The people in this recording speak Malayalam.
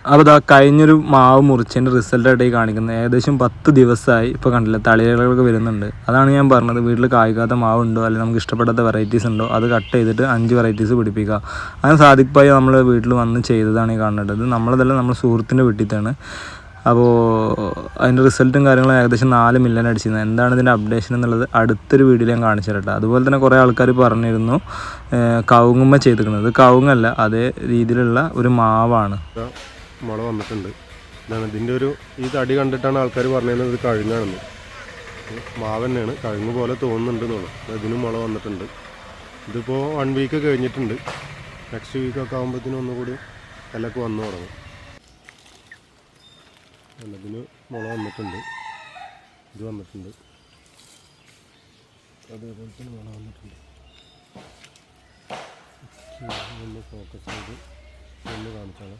അപ്പോൾ ഇതാ കഴിഞ്ഞൊരു മാവ് മുറിച്ചതിൻ്റെ റിസൾട്ടായിട്ട് കാണിക്കുന്നത് ഏകദേശം 10 ദിവസമായി. ഇപ്പോൾ കണ്ടില്ല തളിയിലകളൊക്കെ വരുന്നുണ്ട്. അതാണ് ഞാൻ പറഞ്ഞത്, വീട്ടിൽ കായ്ക്കാത്ത മാവുണ്ടോ അല്ലെങ്കിൽ നമുക്ക് ഇഷ്ടപ്പെടാത്ത വെറൈറ്റീസ് ഉണ്ടോ അത് കട്ട് ചെയ്തിട്ട് 5 വെറൈറ്റീസ് പിടിപ്പിക്കുക. അങ്ങനെ സാദിഖ് നമ്മൾ വീട്ടിൽ വന്ന് ചെയ്തതാണ് ഈ കാണേണ്ടത്. നമ്മളതെല്ലാം നമ്മുടെ സുഹൃത്തിൻ്റെ വീട്ടിലത്താണ്. അപ്പോൾ അതിൻ്റെ റിസൾട്ടും കാര്യങ്ങളും ഏകദേശം 4 മില്യൺ അടിച്ചിരുന്നത്. എന്താണ് ഇതിൻ്റെ അപ്ഡേഷൻ എന്നുള്ളത് അടുത്തൊരു വീഡിയോയിൽ ഞാൻ കാണിച്ചു തരട്ടെ. അതുപോലെ തന്നെ കുറേ ആൾക്കാർ പറഞ്ഞിരുന്നു കവുങ്ങുമ്മ ചെയ്തിരിക്കുന്നത്. കവുങ്ങല്ല, അതേ രീതിയിലുള്ള ഒരു മാവാണ്. മുള വന്നിട്ടുണ്ട്. ഇതിൻ്റെ ഈ തടി കണ്ടിട്ടാണ് ആൾക്കാർ പറഞ്ഞത് ഇത് കഴുങ്ങാണെന്ന്. മാവ് തന്നെയാണ്, കഴുങ്ങ് പോലെ തോന്നുന്നുണ്ടെന്നുള്ളൂ. ഇതിനും മുള വന്നിട്ടുണ്ട്. ഇതിപ്പോൾ 1 വീക്ക് കഴിഞ്ഞിട്ടുണ്ട്. നെക്സ്റ്റ് വീക്കൊക്കെ ആകുമ്പോഴത്തേനും ഒന്നുകൂടി ഇലക്ക് വന്നു തുടങ്ങും. ഇതിന് മുള വന്നിട്ടുണ്ട്, ഇത് വന്നിട്ടുണ്ട്, അതേപോലെ തന്നെ മുള വന്നിട്ടുണ്ട്. ഒന്ന് ഫോക്കസ് ചെയ്ത് ഒന്ന് കാണിച്ചാണ്.